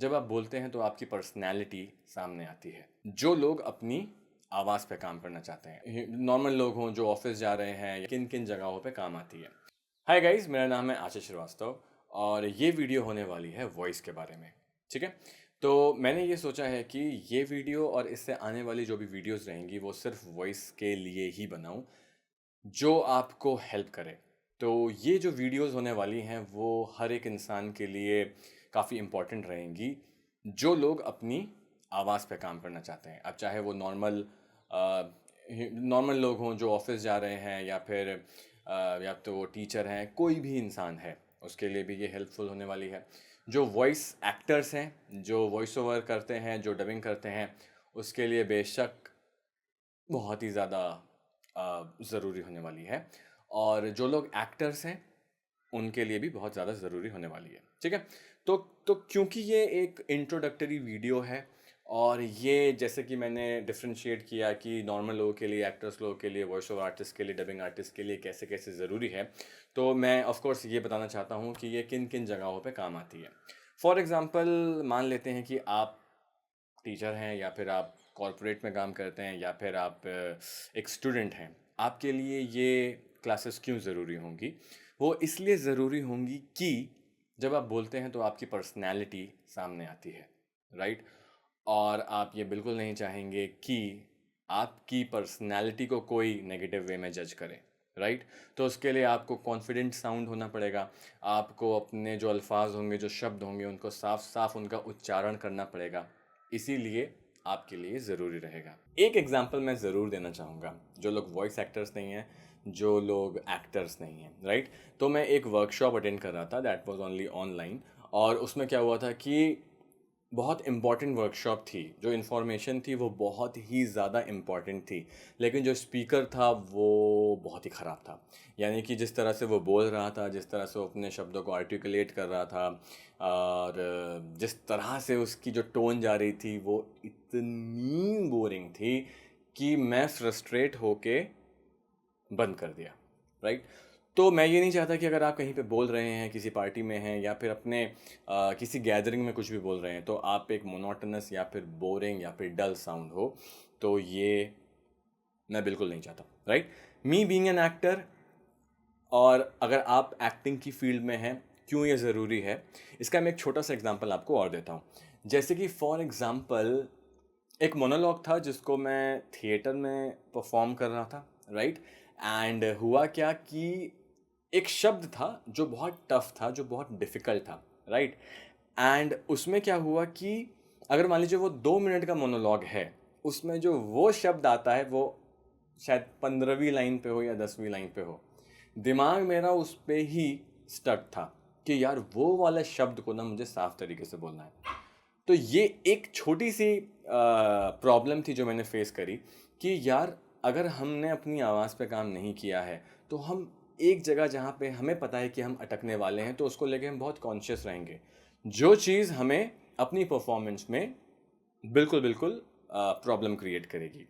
जब आप बोलते हैं तो आपकी पर्सनैलिटी सामने आती है। जो लोग अपनी आवाज़ पे काम करना चाहते हैं, नॉर्मल लोग हों जो ऑफिस जा रहे हैं, या किन किन जगहों पे काम आती है। हाय गाइस, मेरा नाम है आशीष श्रीवास्तव और ये वीडियो होने वाली है वॉइस के बारे में। ठीक है, तो मैंने ये सोचा है कि ये वीडियो और इससे आने वाली जो भी वीडियोस रहेंगी वो सिर्फ वॉइस के लिए ही बनाऊं, जो आपको हेल्प करे। तो ये जो वीडियोस होने वाली हैं वो हर एक इंसान के लिए काफ़ी इम्पोर्टेंट रहेंगी, जो लोग अपनी आवाज़ पे काम करना चाहते हैं। अब चाहे वो नॉर्मल लोग हों जो ऑफिस जा रहे हैं, या फिर या तो वो टीचर हैं, कोई भी इंसान है उसके लिए भी ये हेल्पफुल होने वाली है। जो वॉइस एक्टर्स हैं, जो वॉइस ओवर करते हैं, जो डबिंग करते हैं, उसके लिए बेशक बहुत ही ज़्यादा ज़रूरी होने वाली है। और जो लोग एक्टर्स हैं उनके लिए भी बहुत ज़्यादा ज़रूरी होने वाली है। ठीक है, तो क्योंकि ये एक इंट्रोडक्टरी वीडियो है, और ये जैसे कि मैंने डिफ्रेंशिएट किया कि नॉर्मल लोगों के लिए, एक्टर्स लोगों के लिए, वॉइस ओवर आर्टिस्ट के लिए, डबिंग आर्टिस्ट के लिए कैसे कैसे ज़रूरी है, तो मैं ऑफ कोर्स ये बताना चाहता हूँ कि ये किन किन जगहों पे काम आती है। फॉर एग्ज़ाम्पल, मान लेते हैं कि आप टीचर हैं, या फिर आप कॉरपोरेट में काम करते हैं, या फिर आप एक स्टूडेंट हैं। आपके लिए ये क्लासेस क्यों ज़रूरी होंगी? वो इसलिए ज़रूरी होंगी कि जब आप बोलते हैं तो आपकी पर्सनैलिटी सामने आती है, राइट? और आप ये बिल्कुल नहीं चाहेंगे कि आपकी पर्सनैलिटी को कोई नेगेटिव वे में जज करे, राइट? तो उसके लिए आपको कॉन्फिडेंट साउंड होना पड़ेगा। आपको अपने जो अल्फाज होंगे, जो शब्द होंगे, उनको साफ साफ उनका उच्चारण करना पड़ेगा। इसीलिए आपके लिए ज़रूरी रहेगा। एक एग्जांपल मैं ज़रूर देना चाहूँगा। जो लोग वॉइस एक्टर्स नहीं हैं, जो लोग एक्टर्स नहीं हैं, राइट? तो मैं एक वर्कशॉप अटेंड कर रहा था, दैट वाज ओनली ऑनलाइन। और उसमें क्या हुआ था कि बहुत इम्पॉर्टेंट वर्कशॉप थी। जो इन्फॉर्मेशन थी वो बहुत ही ज़्यादा इम्पॉर्टेंट थी, लेकिन जो स्पीकर था वो बहुत ही ख़राब था। यानी कि जिस तरह से वो बोल रहा था, जिस तरह से वो अपने शब्दों को आर्टिकुलेट कर रहा था, और जिस तरह से उसकी जो टोन जा रही थी, वो इतनी बोरिंग थी कि मैं फ्रस्ट्रेट होके बंद कर दिया, राइट? तो मैं ये नहीं चाहता कि अगर आप कहीं पे बोल रहे हैं, किसी पार्टी में हैं, या फिर अपने किसी गैदरिंग में कुछ भी बोल रहे हैं, तो आप एक मोनोटोनस या फिर बोरिंग या फिर डल साउंड हो। तो ये मैं बिल्कुल नहीं चाहता, right? Me being an actor, और अगर आप एक्टिंग की फील्ड में हैं, क्यों ये ज़रूरी है, इसका मैं एक छोटा सा एग्जांपल आपको और देता हूँ। जैसे कि फॉर एग्जांपल, एक मोनोलॉग था जिसको मैं थिएटर में परफॉर्म कर रहा था, राइट? एंड हुआ क्या कि एक शब्द था जो बहुत टफ था, जो बहुत डिफ़िकल्ट था, राइट? एंड उसमें क्या हुआ कि अगर मान लीजिए वो 2 मिनट का मोनोलॉग है, उसमें जो वो शब्द आता है वो शायद 15वीं लाइन पे हो या 10वीं लाइन पे हो। दिमाग मेरा उस पे ही स्टक था कि यार वो वाला शब्द को ना मुझे साफ तरीके से बोलना है। तो ये एक छोटी सी प्रॉब्लम थी जो मैंने फेस करी कि यार, अगर हमने अपनी आवाज़ पे काम नहीं किया है, तो हम एक जगह जहाँ पे हमें पता है कि हम अटकने वाले हैं, तो उसको लेके हम बहुत कॉन्शियस रहेंगे, जो चीज़ हमें अपनी परफॉर्मेंस में बिल्कुल बिल्कुल प्रॉब्लम क्रिएट करेगी।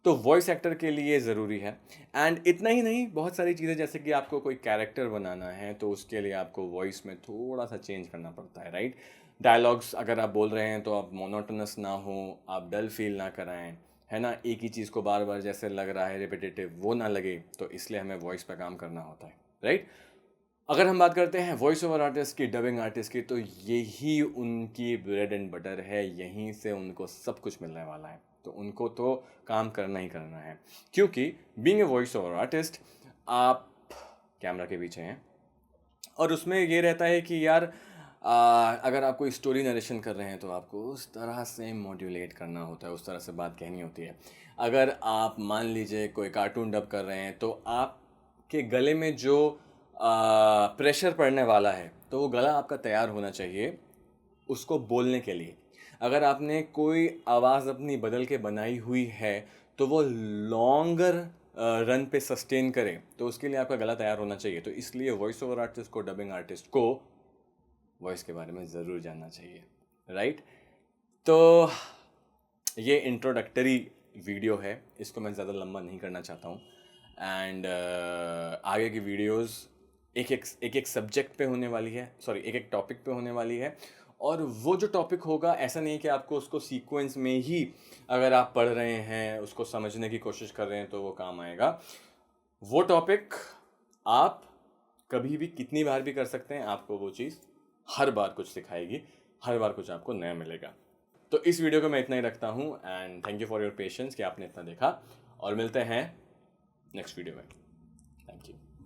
तो वॉइस एक्टर के लिए ज़रूरी है। एंड इतना ही नहीं, बहुत सारी चीज़ें, जैसे कि आपको कोई कैरेक्टर बनाना है तो उसके लिए आपको वॉइस में थोड़ा सा चेंज करना पड़ता है, राइट? डायलॉग्स अगर आप बोल रहे हैं तो आप मोनोटोनस ना हो, आप डल फील ना कराएं, है ना? एक ही चीज़ को बार बार जैसे लग रहा है रिपीटेटिव, वो ना लगे, तो इसलिए हमें वॉइस पर काम करना होता है, राइट? अगर हम बात करते हैं वॉइस ओवर आर्टिस्ट की, डबिंग आर्टिस्ट की, तो यही उनकी ब्रेड एंड बटर है, यहीं से उनको सब कुछ मिलने वाला है। तो उनको तो काम करना ही करना है, क्योंकि being a voice over artist, आप कैमरा के पीछे हैं, और उसमें ये रहता है कि यार, अगर आप कोई स्टोरी नरेशन कर रहे हैं तो आपको उस तरह से मॉड्यूलेट करना होता है, उस तरह से बात कहनी होती है। अगर आप मान लीजिए कोई कार्टून डब कर रहे हैं, तो आपके गले में जो प्रेशर पड़ने वाला है, तो वो गला आपका तैयार होना चाहिए उसको बोलने के लिए। अगर आपने कोई आवाज़ अपनी बदल के बनाई हुई है, तो वो लॉन्गर रन पे सस्टेन करे, तो उसके लिए आपका गला तैयार होना चाहिए। तो इसलिए वॉइस ओवर आर्टिस्ट को, डबिंग आर्टिस्ट को वॉइस के बारे में ज़रूर जानना चाहिए, राइट? तो ये इंट्रोडक्टरी वीडियो है, इसको मैं ज़्यादा लंबा नहीं करना चाहता हूँ। एंड आगे की वीडियोस एक एक सब्जेक्ट पे होने वाली है, सॉरी, एक एक टॉपिक पे होने वाली है। और वो जो टॉपिक होगा ऐसा नहीं है कि आपको उसको सीक्वेंस में ही अगर आप पढ़ रहे हैं उसको समझने की कोशिश कर रहे हैं तो वो काम आएगा। वो टॉपिक आप कभी भी कितनी बार भी कर सकते हैं, आपको वो चीज़ हर बार कुछ सिखाएगी, हर बार कुछ आपको नया मिलेगा। तो इस वीडियो को मैं इतना ही रखता हूँ and thank you for your patience कि आपने इतना देखा, और मिलते हैं नेक्स्ट वीडियो में। Thank you.